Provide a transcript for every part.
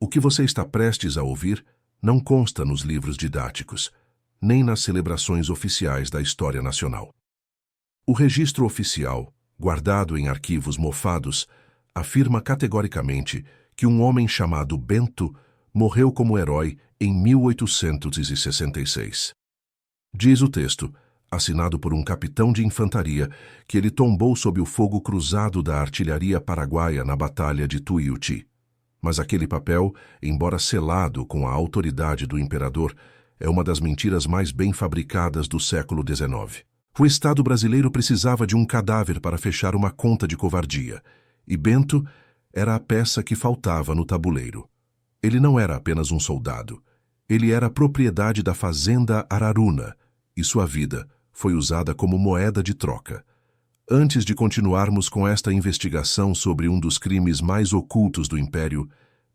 O que você está prestes a ouvir não consta nos livros didáticos, nem nas celebrações oficiais da história nacional. O registro oficial, guardado em arquivos mofados, afirma categoricamente que um homem chamado Bento morreu como herói em 1866. Diz o texto, assinado por um capitão de infantaria, que ele tombou sob o fogo cruzado da artilharia paraguaia na Batalha de Tuiuti. Mas aquele papel, embora selado com a autoridade do imperador, é uma das mentiras mais bem fabricadas do século XIX. O Estado brasileiro precisava de um cadáver para fechar uma conta de covardia, e Bento era a peça que faltava no tabuleiro. Ele não era apenas um soldado. Ele era propriedade da fazenda Araruna, e sua vida foi usada como moeda de troca. Antes de continuarmos com esta investigação sobre um dos crimes mais ocultos do Império,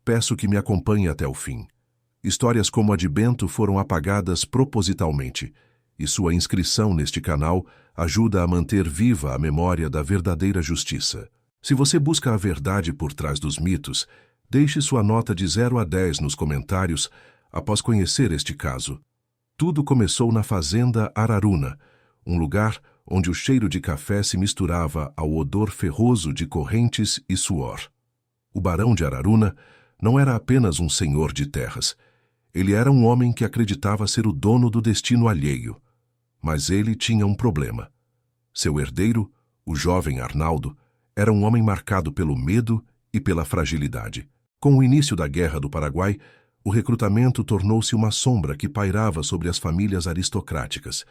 peço que me acompanhe até o fim. Histórias como a de Bento foram apagadas propositalmente, e sua inscrição neste canal ajuda a manter viva a memória da verdadeira justiça. Se você busca a verdade por trás dos mitos, deixe sua nota de 0 a 10 nos comentários após conhecer este caso. Tudo começou na fazenda Araruna, um lugar onde o cheiro de café se misturava ao odor ferroso de correntes e suor. O barão de Araruna não era apenas um senhor de terras. Ele era um homem que acreditava ser o dono do destino alheio. Mas ele tinha um problema. Seu herdeiro, o jovem Arnaldo, era um homem marcado pelo medo e pela fragilidade. Com o início da Guerra do Paraguai, o recrutamento tornou-se uma sombra que pairava sobre as famílias aristocráticas.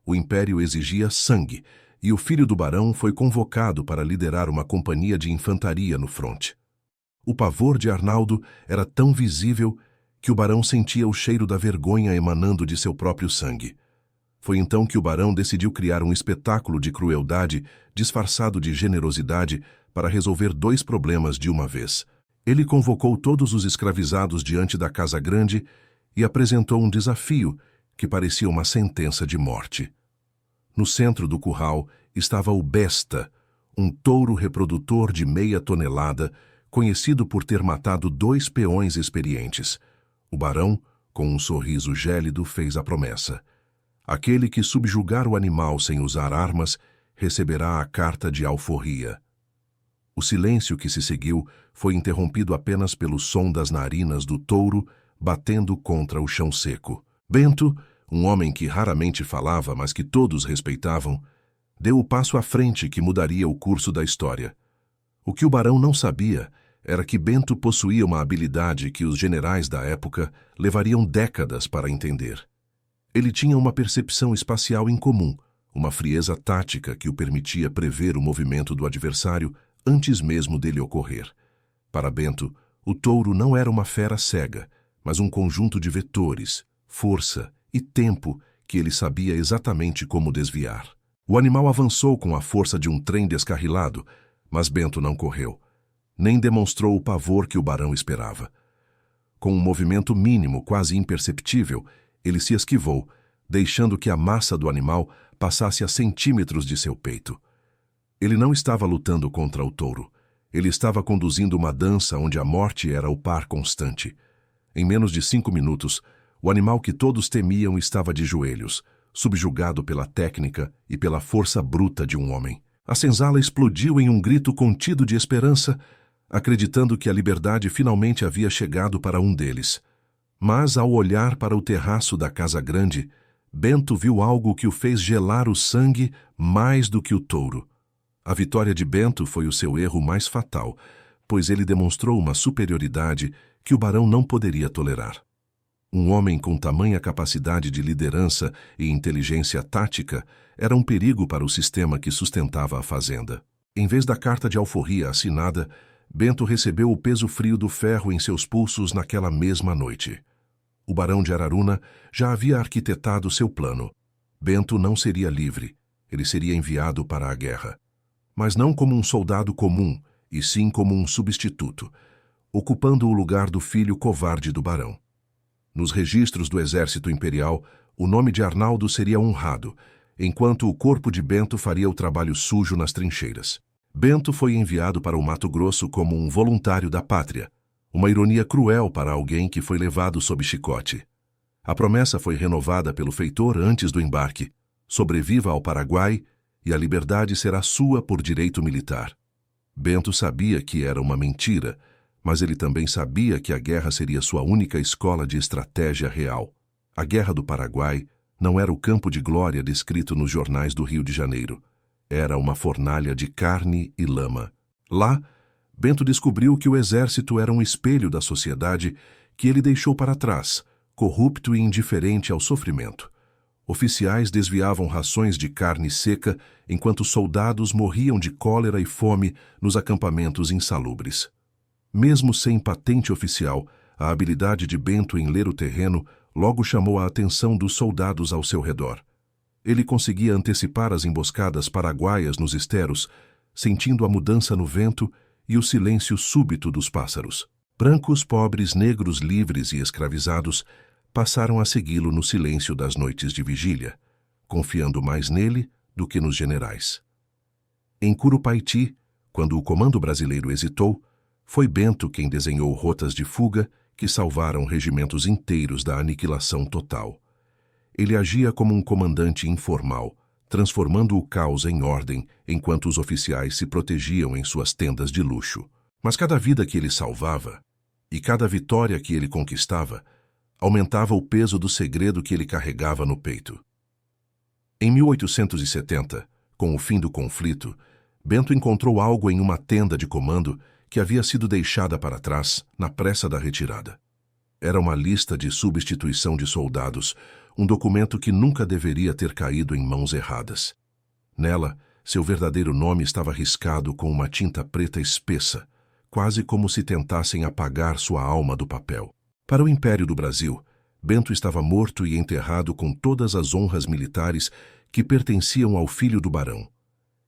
O Império exigia sangue, e o filho do barão foi convocado para liderar uma companhia de infantaria no fronte. O pavor de Arnaldo era tão visível que o barão sentia o cheiro da vergonha emanando de seu próprio sangue. Foi então que o barão decidiu criar um espetáculo de crueldade disfarçado de generosidade para resolver 2 problemas de uma vez. Ele convocou todos os escravizados diante da Casa Grande e apresentou um desafio que parecia uma sentença de morte. No centro do curral estava o Besta, um touro reprodutor de meia tonelada, conhecido por ter matado 2 peões experientes. O barão, com um sorriso gélido, fez a promessa. Aquele que subjugar o animal sem usar armas, receberá a carta de alforria. O silêncio que se seguiu foi interrompido apenas pelo som das narinas do touro batendo contra o chão seco. Bento, um homem que raramente falava, mas que todos respeitavam, deu o passo à frente que mudaria o curso da história. O que o barão não sabia era que Bento possuía uma habilidade que os generais da época levariam décadas para entender. Ele tinha uma percepção espacial incomum, uma frieza tática que o permitia prever o movimento do adversário antes mesmo dele ocorrer. Para Bento, o touro não era uma fera cega, mas um conjunto de vetores, força e tempo que ele sabia exatamente como desviar. O animal avançou com a força de um trem descarrilado, mas Bento não correu, nem demonstrou o pavor que o barão esperava. Com um movimento mínimo, quase imperceptível, ele se esquivou, deixando que a massa do animal passasse a centímetros de seu peito. Ele não estava lutando contra o touro. Ele estava conduzindo uma dança onde a morte era o par constante. Em menos de 5 minutos, o animal que todos temiam estava de joelhos, subjugado pela técnica e pela força bruta de um homem. A senzala explodiu em um grito contido de esperança, acreditando que a liberdade finalmente havia chegado para um deles. Mas, ao olhar para o terraço da Casa Grande, Bento viu algo que o fez gelar o sangue mais do que o touro. A vitória de Bento foi o seu erro mais fatal, pois ele demonstrou uma superioridade que o barão não poderia tolerar. Um homem com tamanha capacidade de liderança e inteligência tática era um perigo para o sistema que sustentava a fazenda. Em vez da carta de alforria assinada, Bento recebeu o peso frio do ferro em seus pulsos naquela mesma noite. O barão de Araruna já havia arquitetado seu plano. Bento não seria livre, ele seria enviado para a guerra. Mas não como um soldado comum, e sim como um substituto, ocupando o lugar do filho covarde do barão. Nos registros do exército imperial, o nome de Arnaldo seria honrado, enquanto o corpo de Bento faria o trabalho sujo nas trincheiras. Bento foi enviado para o Mato Grosso como um voluntário da pátria, Uma ironia cruel para alguém que foi levado sob chicote. A promessa foi renovada pelo feitor antes do embarque. Sobreviva ao Paraguai e a liberdade será sua por direito militar. Bento sabia que era uma mentira, mas ele também sabia que a guerra seria sua única escola de estratégia real. A Guerra do Paraguai não era o campo de glória descrito nos jornais do Rio de Janeiro. Era uma fornalha de carne e lama. Lá, Bento descobriu que o exército era um espelho da sociedade que ele deixou para trás, corrupto e indiferente ao sofrimento. Oficiais desviavam rações de carne seca, enquanto soldados morriam de cólera e fome nos acampamentos insalubres. Mesmo sem patente oficial, a habilidade de Bento em ler o terreno logo chamou a atenção dos soldados ao seu redor. Ele conseguia antecipar as emboscadas paraguaias nos esteros, sentindo a mudança no vento e o silêncio súbito dos pássaros. Brancos, pobres, negros, livres e escravizados passaram a segui-lo no silêncio das noites de vigília, confiando mais nele do que nos generais. Em Curupaiti, quando o comando brasileiro hesitou, foi Bento quem desenhou rotas de fuga que salvaram regimentos inteiros da aniquilação total. Ele agia como um comandante informal, transformando o caos em ordem enquanto os oficiais se protegiam em suas tendas de luxo. Mas cada vida que ele salvava e cada vitória que ele conquistava aumentava o peso do segredo que ele carregava no peito. Em 1870, com o fim do conflito, Bento encontrou algo em uma tenda de comando que havia sido deixada para trás na pressa da retirada. Era uma lista de substituição de soldados, um documento que nunca deveria ter caído em mãos erradas. Nela, seu verdadeiro nome estava riscado com uma tinta preta espessa, quase como se tentassem apagar sua alma do papel. Para o Império do Brasil, Bento estava morto e enterrado com todas as honras militares que pertenciam ao filho do barão.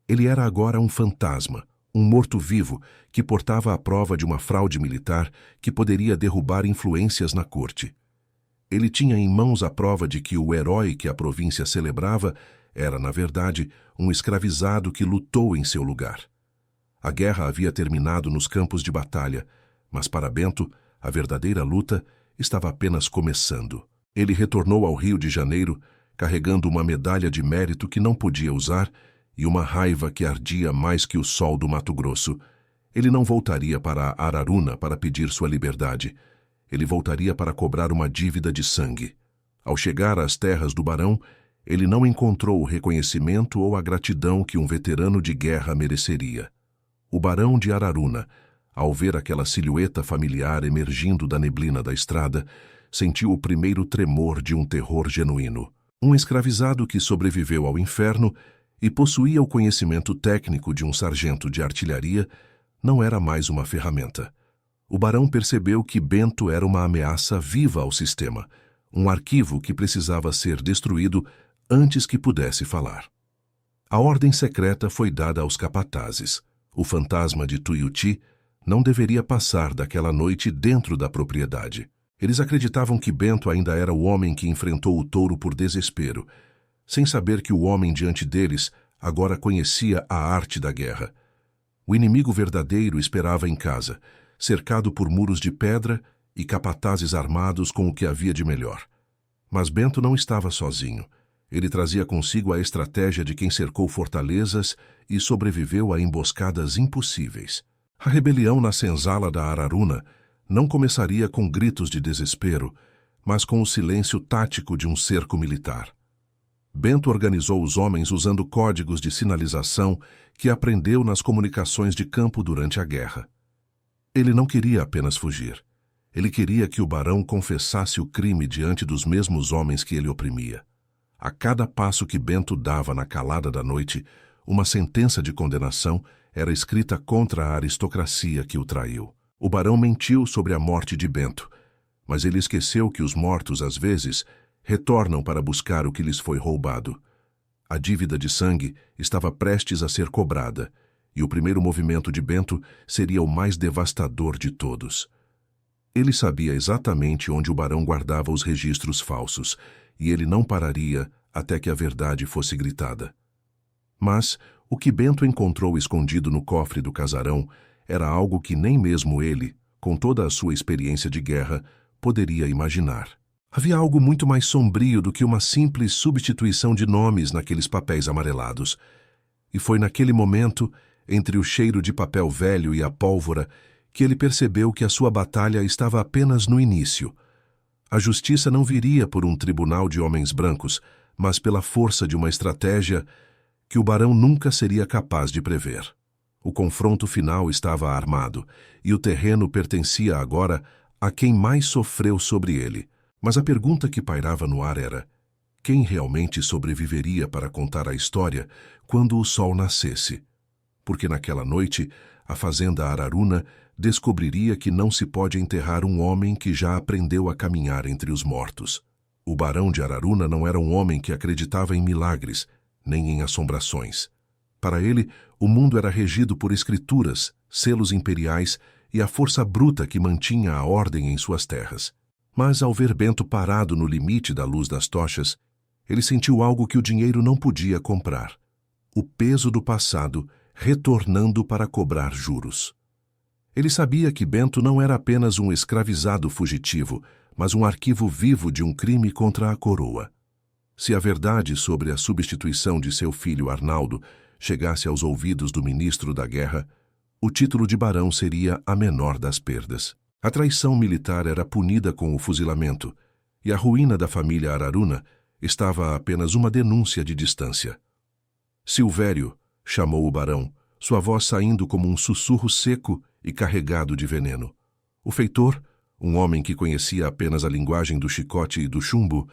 Ele era agora um fantasma, um morto-vivo que portava a prova de uma fraude militar que poderia derrubar influências na corte. Ele tinha em mãos a prova de que o herói que a província celebrava era, na verdade, um escravizado que lutou em seu lugar. A guerra havia terminado nos campos de batalha, mas para Bento, a verdadeira luta estava apenas começando. Ele retornou ao Rio de Janeiro, carregando uma medalha de mérito que não podia usar e uma raiva que ardia mais que o sol do Mato Grosso. Ele não voltaria para Araruna para pedir sua liberdade. Ele voltaria para cobrar uma dívida de sangue. Ao chegar às terras do barão, ele não encontrou o reconhecimento ou a gratidão que um veterano de guerra mereceria. O barão de Araruna, ao ver aquela silhueta familiar emergindo da neblina da estrada, sentiu o primeiro tremor de um terror genuíno. Um escravizado que sobreviveu ao inferno e possuía o conhecimento técnico de um sargento de artilharia não era mais uma ferramenta. O barão percebeu que Bento era uma ameaça viva ao sistema, um arquivo que precisava ser destruído antes que pudesse falar. A ordem secreta foi dada aos capatazes. O fantasma de Tuiuti não deveria passar daquela noite dentro da propriedade. Eles acreditavam que Bento ainda era o homem que enfrentou o touro por desespero, sem saber que o homem diante deles agora conhecia a arte da guerra. O inimigo verdadeiro esperava em casa, cercado por muros de pedra e capatazes armados com o que havia de melhor. Mas Bento não estava sozinho. Ele trazia consigo a estratégia de quem cercou fortalezas e sobreviveu a emboscadas impossíveis. A rebelião na senzala da Araruna não começaria com gritos de desespero, mas com o silêncio tático de um cerco militar. Bento organizou os homens usando códigos de sinalização que aprendeu nas comunicações de campo durante a guerra. Ele não queria apenas fugir. Ele queria que o barão confessasse o crime diante dos mesmos homens que ele oprimia. A cada passo que Bento dava na calada da noite, uma sentença de condenação era escrita contra a aristocracia que o traiu. O barão mentiu sobre a morte de Bento, mas ele esqueceu que os mortos, às vezes, retornam para buscar o que lhes foi roubado. A dívida de sangue estava prestes a ser cobrada, e o primeiro movimento de Bento seria o mais devastador de todos. Ele sabia exatamente onde o barão guardava os registros falsos, e ele não pararia até que a verdade fosse gritada. Mas o que Bento encontrou escondido no cofre do casarão era algo que nem mesmo ele, com toda a sua experiência de guerra, poderia imaginar. Havia algo muito mais sombrio do que uma simples substituição de nomes naqueles papéis amarelados. E foi naquele momento, entre o cheiro de papel velho e a pólvora, que ele percebeu que a sua batalha estava apenas no início. A justiça não viria por um tribunal de homens brancos, mas pela força de uma estratégia que o barão nunca seria capaz de prever. O confronto final estava armado, e o terreno pertencia agora a quem mais sofreu sobre ele. Mas a pergunta que pairava no ar era: quem realmente sobreviveria para contar a história quando o sol nascesse? Porque naquela noite, a fazenda Araruna descobriria que não se pode enterrar um homem que já aprendeu a caminhar entre os mortos. O barão de Araruna não era um homem que acreditava em milagres, nem em assombrações. Para ele, o mundo era regido por escrituras, selos imperiais e a força bruta que mantinha a ordem em suas terras. Mas ao ver Bento parado no limite da luz das tochas, ele sentiu algo que o dinheiro não podia comprar: o peso do passado retornando para cobrar juros. Ele sabia que Bento não era apenas um escravizado fugitivo, mas um arquivo vivo de um crime contra a coroa. Se a verdade sobre a substituição de seu filho Arnaldo chegasse aos ouvidos do ministro da guerra, o título de barão seria a menor das perdas. A traição militar era punida com o fuzilamento, e a ruína da família Araruna estava a apenas uma denúncia de distância. Silvério, chamou o barão, sua voz saindo como um sussurro seco e carregado de veneno. O feitor, um homem que conhecia apenas a linguagem do chicote e do chumbo,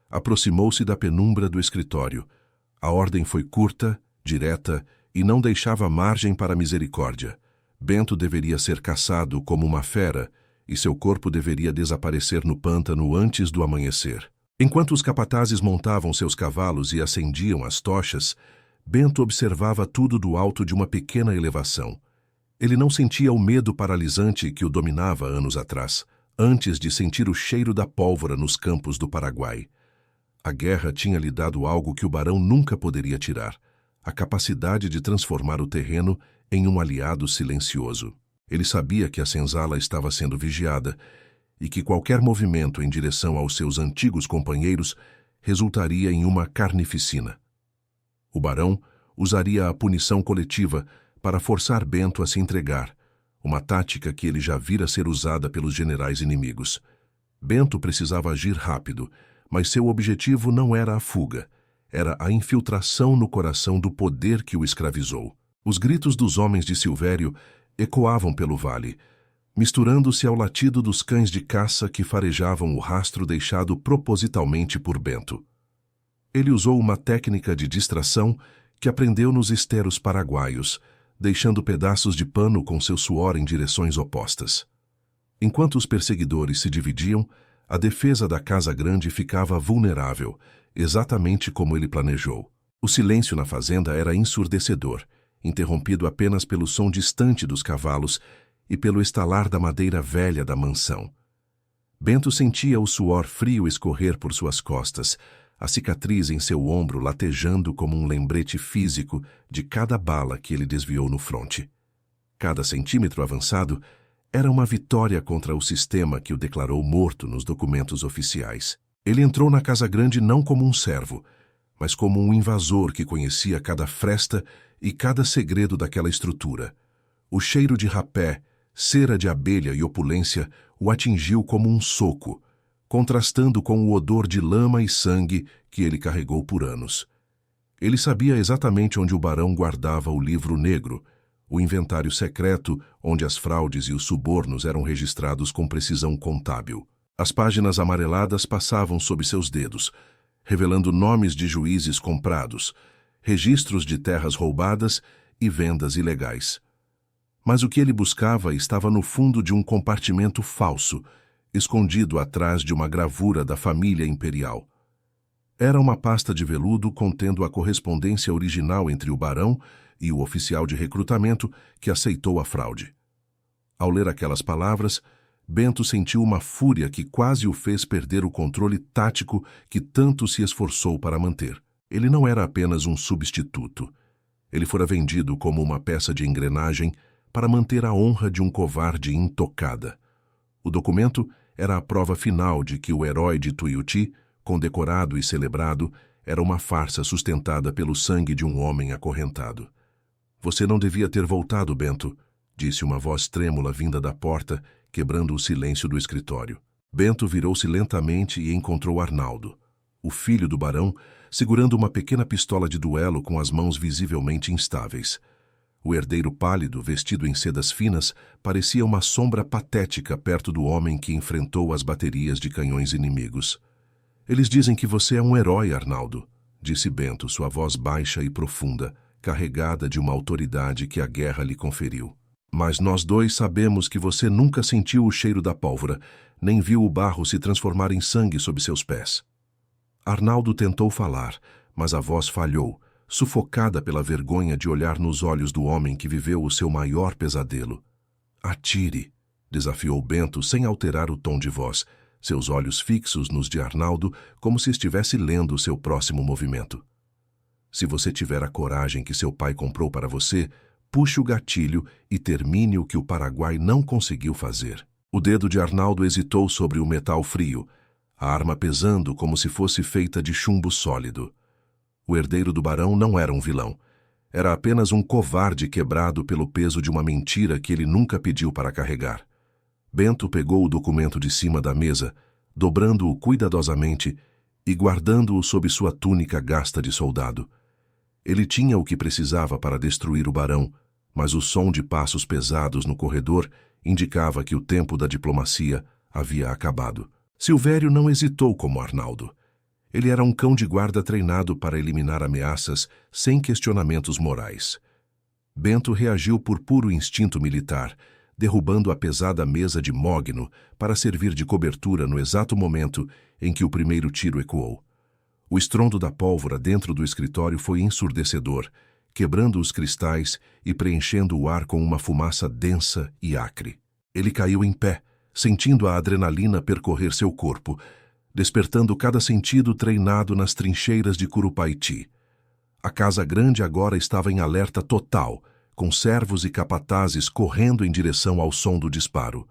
aproximou-se da penumbra do escritório. A ordem foi curta, direta e não deixava margem para misericórdia. Bento deveria ser caçado como uma fera e seu corpo deveria desaparecer no pântano antes do amanhecer. Enquanto os capatazes montavam seus cavalos e acendiam as tochas, Bento observava tudo do alto de uma pequena elevação. Ele não sentia o medo paralisante que o dominava anos atrás, antes de sentir o cheiro da pólvora nos campos do Paraguai. A guerra tinha lhe dado algo que o barão nunca poderia tirar: a capacidade de transformar o terreno em um aliado silencioso. Ele sabia que a senzala estava sendo vigiada e que qualquer movimento em direção aos seus antigos companheiros resultaria em uma carnificina. O barão usaria a punição coletiva para forçar Bento a se entregar, uma tática que ele já vira ser usada pelos generais inimigos. Bento precisava agir rápido, mas seu objetivo não era a fuga, era a infiltração no coração do poder que o escravizou. Os gritos dos homens de Silvério ecoavam pelo vale, misturando-se ao latido dos cães de caça que farejavam o rastro deixado propositalmente por Bento. Ele usou uma técnica de distração que aprendeu nos esteros paraguaios, deixando pedaços de pano com seu suor em direções opostas. Enquanto os perseguidores se dividiam, a defesa da Casa Grande ficava vulnerável, exatamente como ele planejou. O silêncio na fazenda era ensurdecedor, interrompido apenas pelo som distante dos cavalos e pelo estalar da madeira velha da mansão. Bento sentia o suor frio escorrer por suas costas, a cicatriz em seu ombro latejando como um lembrete físico de cada bala que ele desviou no fronte. Cada centímetro avançado era uma vitória contra o sistema que o declarou morto nos documentos oficiais. Ele entrou na Casa Grande não como um servo, mas como um invasor que conhecia cada fresta e cada segredo daquela estrutura. O cheiro de rapé, cera de abelha e opulência o atingiu como um soco, contrastando com o odor de lama e sangue que ele carregou por anos. Ele sabia exatamente onde o barão guardava o livro negro, o inventário secreto onde as fraudes e os subornos eram registrados com precisão contábil. As páginas amareladas passavam sob seus dedos, revelando nomes de juízes comprados, registros de terras roubadas e vendas ilegais. Mas o que ele buscava estava no fundo de um compartimento falso, escondido atrás de uma gravura da família imperial. Era uma pasta de veludo contendo a correspondência original entre o barão e o oficial de recrutamento que aceitou a fraude. Ao ler aquelas palavras, Bento sentiu uma fúria que quase o fez perder o controle tático que tanto se esforçou para manter. Ele não era apenas um substituto. Ele fora vendido como uma peça de engrenagem para manter a honra de um covarde intocada. O documento era a prova final de que o herói de Tuiuti, condecorado e celebrado, era uma farsa sustentada pelo sangue de um homem acorrentado. Você não devia ter voltado, Bento, disse uma voz trêmula vinda da porta, quebrando o silêncio do escritório. Bento virou-se lentamente e encontrou Arnaldo, o filho do barão, segurando uma pequena pistola de duelo com as mãos visivelmente instáveis. O herdeiro pálido, vestido em sedas finas, parecia uma sombra patética perto do homem que enfrentou as baterias de canhões inimigos. Eles dizem que você é um herói, Arnaldo, disse Bento, sua voz baixa e profunda, carregada de uma autoridade que a guerra lhe conferiu. Mas nós dois sabemos que você nunca sentiu o cheiro da pólvora, nem viu o barro se transformar em sangue sob seus pés. Arnaldo tentou falar, mas a voz falhou, sufocada pela vergonha de olhar nos olhos do homem que viveu o seu maior pesadelo. Atire, desafiou Bento sem alterar o tom de voz, seus olhos fixos nos de Arnaldo, como se estivesse lendo seu próximo movimento. Se você tiver a coragem que seu pai comprou para você, puxe o gatilho e termine o que o Paraguai não conseguiu fazer. O dedo de Arnaldo hesitou sobre o metal frio, a arma pesando como se fosse feita de chumbo sólido. O herdeiro do barão não era um vilão. Era apenas um covarde quebrado pelo peso de uma mentira que ele nunca pediu para carregar. Bento pegou o documento de cima da mesa, dobrando-o cuidadosamente e guardando-o sob sua túnica gasta de soldado. Ele tinha o que precisava para destruir o barão, mas o som de passos pesados no corredor indicava que o tempo da diplomacia havia acabado. Silvério não hesitou como Arnaldo. Ele era um cão de guarda treinado para eliminar ameaças sem questionamentos morais. Bento reagiu por puro instinto militar, derrubando a pesada mesa de mogno para servir de cobertura no exato momento em que o primeiro tiro ecoou. O estrondo da pólvora dentro do escritório foi ensurdecedor, quebrando os cristais e preenchendo o ar com uma fumaça densa e acre. Ele caiu em pé, sentindo a adrenalina percorrer seu corpo, despertando cada sentido treinado nas trincheiras de Curupaiti. A Casa Grande agora estava em alerta total, com servos e capatazes correndo em direção ao som do disparo.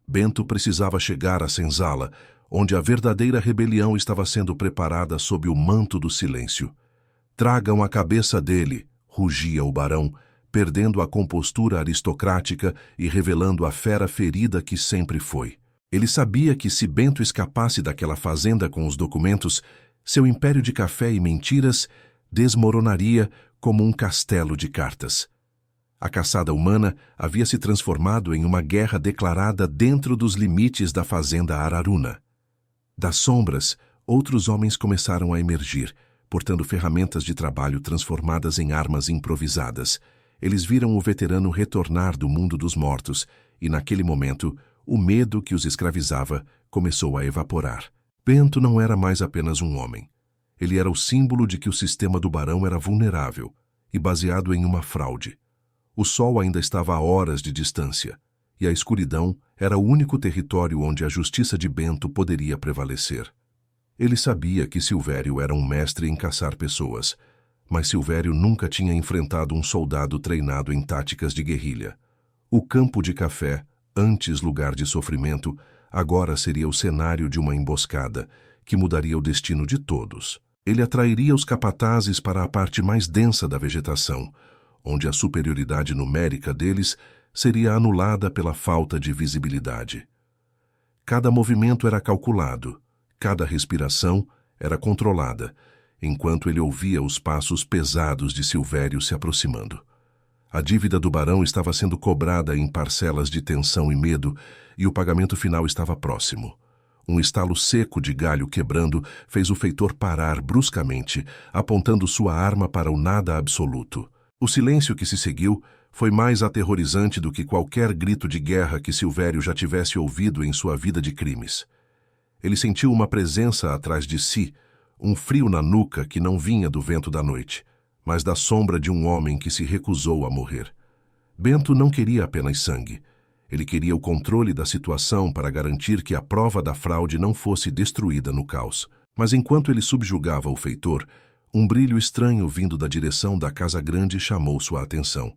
Bento precisava chegar à senzala, onde a verdadeira rebelião estava sendo preparada sob o manto do silêncio. Tragam a cabeça dele, rugia o barão, perdendo a compostura aristocrática e revelando a fera ferida que sempre foi. Ele sabia que se Bento escapasse daquela fazenda com os documentos, seu império de café e mentiras desmoronaria como um castelo de cartas. A caçada humana havia se transformado em uma guerra declarada dentro dos limites da fazenda Araruna. Das sombras, outros homens começaram a emergir, portando ferramentas de trabalho transformadas em armas improvisadas. Eles viram o veterano retornar do mundo dos mortos e, naquele momento, o medo que os escravizava começou a evaporar. Bento não era mais apenas um homem. Ele era o símbolo de que o sistema do barão era vulnerável e baseado em uma fraude. O sol ainda estava a horas de distância, e a escuridão era o único território onde a justiça de Bento poderia prevalecer. Ele sabia que Silvério era um mestre em caçar pessoas, mas Silvério nunca tinha enfrentado um soldado treinado em táticas de guerrilha. O campo de café, antes lugar de sofrimento, agora seria o cenário de uma emboscada que mudaria o destino de todos. Ele atrairia os capatazes para a parte mais densa da vegetação, onde a superioridade numérica deles seria anulada pela falta de visibilidade. Cada movimento era calculado, cada respiração era controlada, enquanto ele ouvia os passos pesados de Silvério se aproximando. A dívida do barão estava sendo cobrada em parcelas de tensão e medo, e o pagamento final estava próximo. Um estalo seco de galho quebrando fez o feitor parar bruscamente, apontando sua arma para o nada absoluto. O silêncio que se seguiu foi mais aterrorizante do que qualquer grito de guerra que Silvério já tivesse ouvido em sua vida de crimes. Ele sentiu uma presença atrás de si, um frio na nuca que não vinha do vento da noite, mas da sombra de um homem que se recusou a morrer. Bento não queria apenas sangue. Ele queria o controle da situação para garantir que a prova da fraude não fosse destruída no caos. Mas enquanto ele subjugava o feitor, um brilho estranho vindo da direção da Casa Grande chamou sua atenção.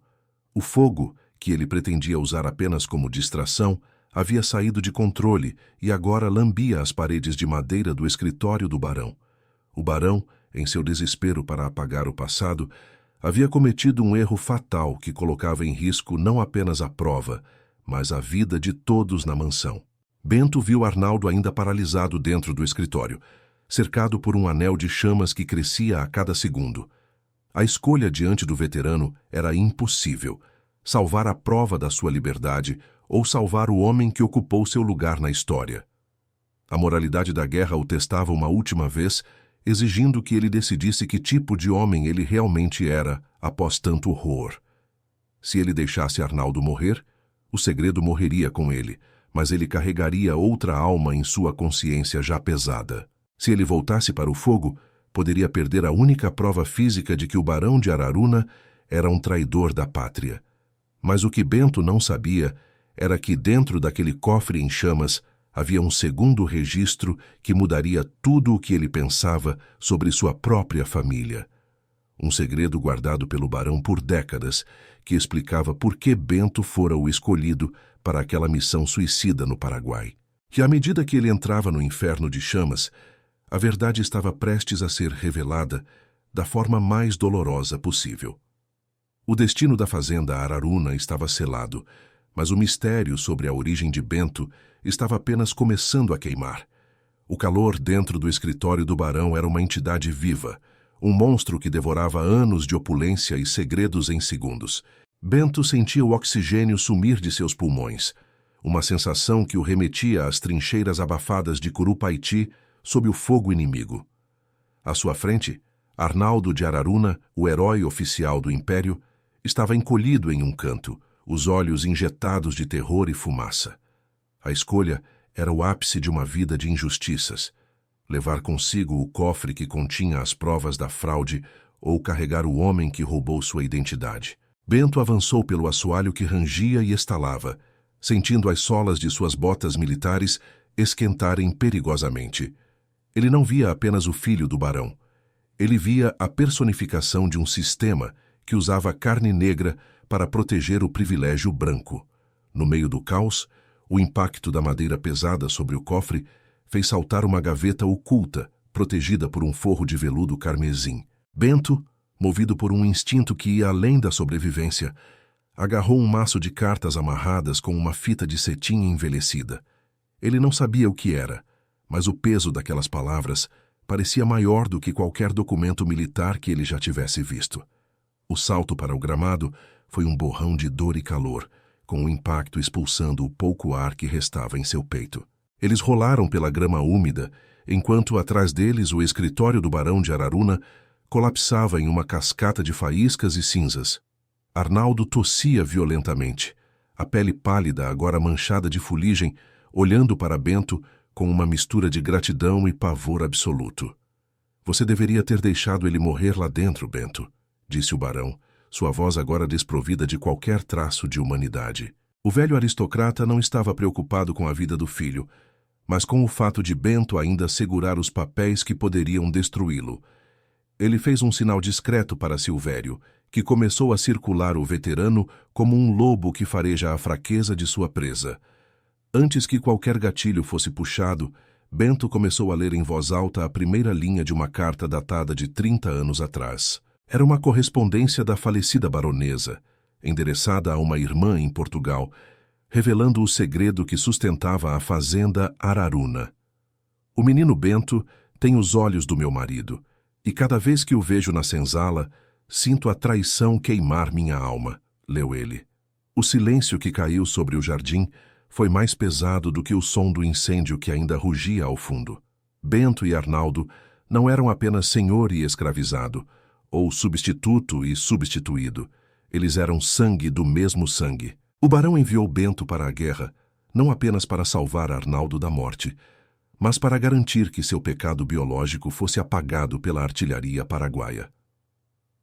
O fogo, que ele pretendia usar apenas como distração, havia saído de controle e agora lambia as paredes de madeira do escritório do barão. O barão, em seu desespero para apagar o passado, havia cometido um erro fatal que colocava em risco não apenas a prova, mas a vida de todos na mansão. Bento viu Arnaldo ainda paralisado dentro do escritório, cercado por um anel de chamas que crescia a cada segundo. A escolha diante do veterano era impossível: salvar a prova da sua liberdade ou salvar o homem que ocupou seu lugar na história. A moralidade da guerra o testava uma última vez, exigindo que ele decidisse que tipo de homem ele realmente era após tanto horror. Se ele deixasse Arnaldo morrer, o segredo morreria com ele, mas ele carregaria outra alma em sua consciência já pesada. Se ele voltasse para o fogo, poderia perder a única prova física de que o barão de Araruna era um traidor da pátria. Mas o que Bento não sabia era que dentro daquele cofre em chamas havia um segundo registro que mudaria tudo o que ele pensava sobre sua própria família. Um segredo guardado pelo barão por décadas, que explicava por que Bento fora o escolhido para aquela missão suicida no Paraguai. E à medida que ele entrava no inferno de chamas, a verdade estava prestes a ser revelada da forma mais dolorosa possível. O destino da fazenda Araruna estava selado, mas o mistério sobre a origem de Bento estava apenas começando a queimar. O calor dentro do escritório do barão era uma entidade viva, um monstro que devorava anos de opulência e segredos em segundos. Bento sentia o oxigênio sumir de seus pulmões, uma sensação que o remetia às trincheiras abafadas de Curupaiti sob o fogo inimigo. À sua frente, Arnaldo de Araruna, o herói oficial do Império, estava encolhido em um canto, os olhos injetados de terror e fumaça. A escolha era o ápice de uma vida de injustiças: levar consigo o cofre que continha as provas da fraude ou carregar o homem que roubou sua identidade. Bento avançou pelo assoalho que rangia e estalava, sentindo as solas de suas botas militares esquentarem perigosamente. Ele não via apenas o filho do barão. Ele via a personificação de um sistema que usava carne negra para proteger o privilégio branco. No meio do caos, o impacto da madeira pesada sobre o cofre fez saltar uma gaveta oculta, protegida por um forro de veludo carmesim. Bento, movido por um instinto que ia além da sobrevivência, agarrou um maço de cartas amarradas com uma fita de cetim envelhecida. Ele não sabia o que era, mas o peso daquelas palavras parecia maior do que qualquer documento militar que ele já tivesse visto. O salto para o gramado foi um borrão de dor e calor, com o impacto expulsando o pouco ar que restava em seu peito. Eles rolaram pela grama úmida, enquanto atrás deles o escritório do barão de Araruna colapsava em uma cascata de faíscas e cinzas. Arnaldo tossia violentamente, a pele pálida, agora manchada de fuligem, olhando para Bento com uma mistura de gratidão e pavor absoluto. Você deveria ter deixado ele morrer lá dentro, Bento, disse o barão, sua voz agora desprovida de qualquer traço de humanidade. O velho aristocrata não estava preocupado com a vida do filho, mas com o fato de Bento ainda segurar os papéis que poderiam destruí-lo. Ele fez um sinal discreto para Silvério, que começou a circular o veterano como um lobo que fareja a fraqueza de sua presa. Antes que qualquer gatilho fosse puxado, Bento começou a ler em voz alta a primeira linha de uma carta datada de 30 anos atrás. Era uma correspondência da falecida baronesa, endereçada a uma irmã em Portugal, revelando o segredo que sustentava a fazenda Araruna. O menino Bento tem os olhos do meu marido, e cada vez que o vejo na senzala, sinto a traição queimar minha alma, leu ele. O silêncio que caiu sobre o jardim foi mais pesado do que o som do incêndio que ainda rugia ao fundo. Bento e Arnaldo não eram apenas senhor e escravizado, ou substituto e substituído. Eles eram sangue do mesmo sangue. O barão enviou Bento para a guerra, não apenas para salvar Arnaldo da morte, mas para garantir que seu pecado biológico fosse apagado pela artilharia paraguaia.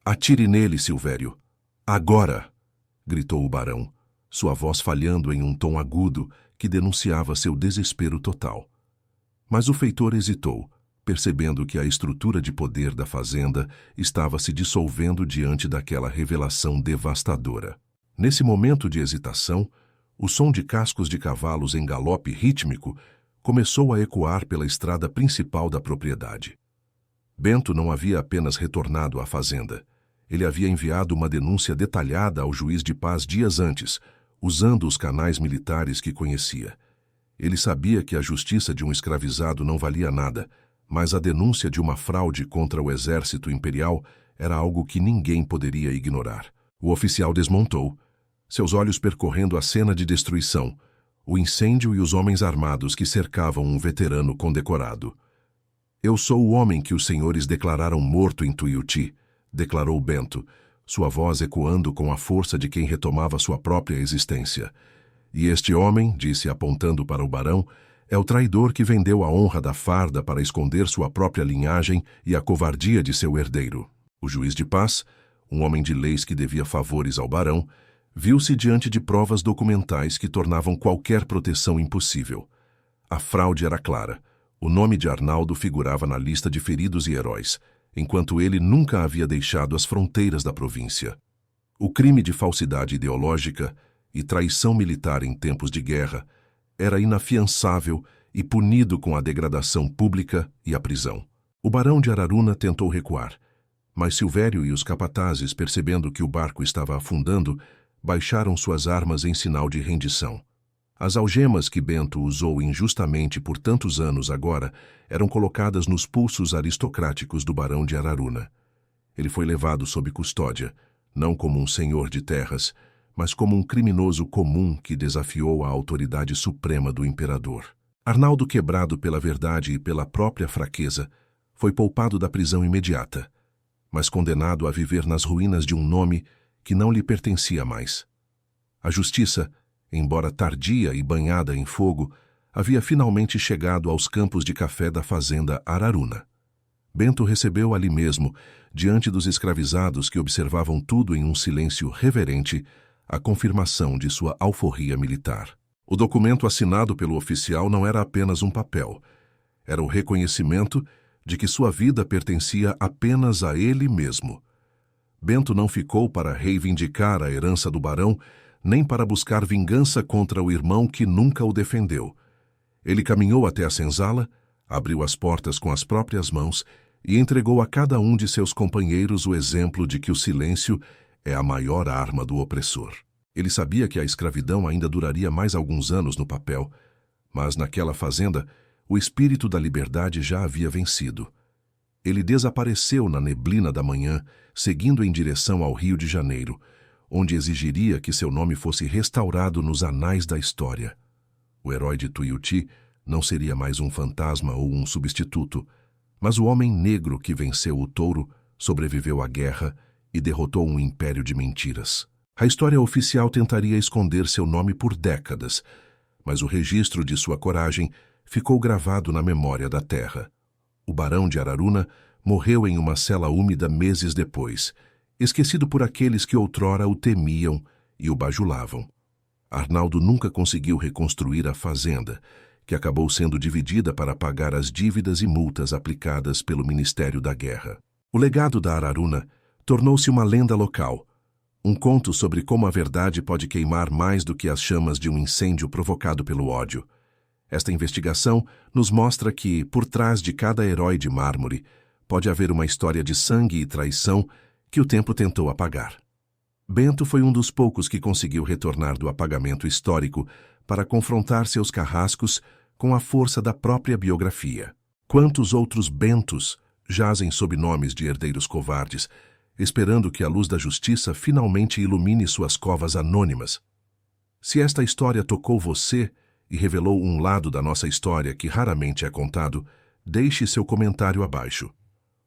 Atire nele, Silvério. Agora! Gritou o barão, sua voz falhando em um tom agudo que denunciava seu desespero total. Mas o feitor hesitou, percebendo que a estrutura de poder da fazenda estava se dissolvendo diante daquela revelação devastadora. Nesse momento de hesitação, O som de cascos de cavalos em galope rítmico começou a ecoar pela estrada principal da propriedade. Bento não havia apenas retornado à fazenda. Ele havia enviado uma denúncia detalhada ao juiz de paz dias antes, usando os canais militares que conhecia. Ele sabia que a justiça de um escravizado não valia nada, mas a denúncia de uma fraude contra o exército imperial era algo que ninguém poderia ignorar. O oficial desmontou, seus olhos percorrendo a cena de destruição, o incêndio e os homens armados que cercavam um veterano condecorado. "Eu sou o homem que os senhores declararam morto em Tuiuti", declarou Bento, sua voz ecoando com a força de quem retomava sua própria existência. "E este homem", disse apontando para o barão, "é o traidor que vendeu a honra da farda para esconder sua própria linhagem e a covardia de seu herdeiro." O juiz de paz, um homem de leis que devia favores ao barão, viu-se diante de provas documentais que tornavam qualquer proteção impossível. A fraude era clara. O nome de Arnaldo figurava na lista de feridos e heróis, enquanto ele nunca havia deixado as fronteiras da província. O crime de falsidade ideológica e traição militar em tempos de guerra era inafiançável e punido com a degradação pública e a prisão. O barão de Araruna tentou recuar, mas Silvério e os capatazes, percebendo que o barco estava afundando, baixaram suas armas em sinal de rendição. As algemas que Bento usou injustamente por tantos anos agora eram colocadas nos pulsos aristocráticos do barão de Araruna. Ele foi levado sob custódia, não como um senhor de terras, mas como um criminoso comum que desafiou a autoridade suprema do imperador. Arnaldo, quebrado pela verdade e pela própria fraqueza, foi poupado da prisão imediata, mas condenado a viver nas ruínas de um nome que não lhe pertencia mais. A justiça, embora tardia e banhada em fogo, havia finalmente chegado aos campos de café da fazenda Araruna. Bento recebeu ali mesmo, diante dos escravizados que observavam tudo em um silêncio reverente, a confirmação de sua alforria militar. O documento assinado pelo oficial não era apenas um papel. Era o reconhecimento de que sua vida pertencia apenas a ele mesmo. Bento não ficou para reivindicar a herança do barão, nem para buscar vingança contra o irmão que nunca o defendeu. Ele caminhou até a senzala, abriu as portas com as próprias mãos e entregou a cada um de seus companheiros o exemplo de que o silêncio é a maior arma do opressor. Ele sabia que a escravidão ainda duraria mais alguns anos no papel, mas naquela fazenda o espírito da liberdade já havia vencido. Ele desapareceu na neblina da manhã, seguindo em direção ao Rio de Janeiro, onde exigiria que seu nome fosse restaurado nos anais da história. O herói de Tuiuti não seria mais um fantasma ou um substituto, mas o homem negro que venceu o touro, sobreviveu à guerra e derrotou um império de mentiras. A história oficial tentaria esconder seu nome por décadas, mas o registro de sua coragem ficou gravado na memória da terra. O barão de Araruna morreu em uma cela úmida meses depois, esquecido por aqueles que outrora o temiam e o bajulavam. Arnaldo nunca conseguiu reconstruir a fazenda, que acabou sendo dividida para pagar as dívidas e multas aplicadas pelo Ministério da Guerra. O legado da Araruna tornou-se uma lenda local, um conto sobre como a verdade pode queimar mais do que as chamas de um incêndio provocado pelo ódio. Esta investigação nos mostra que, por trás de cada herói de mármore, pode haver uma história de sangue e traição que o tempo tentou apagar. Bento foi um dos poucos que conseguiu retornar do apagamento histórico para confrontar seus carrascos com a força da própria biografia. Quantos outros Bentos jazem sob nomes de herdeiros covardes, esperando que a luz da justiça finalmente ilumine suas covas anônimas? Se esta história tocou você e revelou um lado da nossa história que raramente é contado, deixe seu comentário abaixo.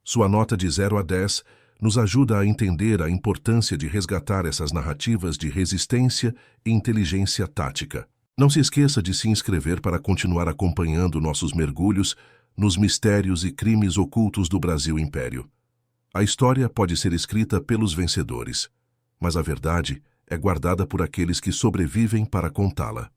Sua nota de 0 a 10 nos ajuda a entender a importância de resgatar essas narrativas de resistência e inteligência tática. Não se esqueça de se inscrever para continuar acompanhando nossos mergulhos nos mistérios e crimes ocultos do Brasil Império. A história pode ser escrita pelos vencedores, mas a verdade é guardada por aqueles que sobrevivem para contá-la.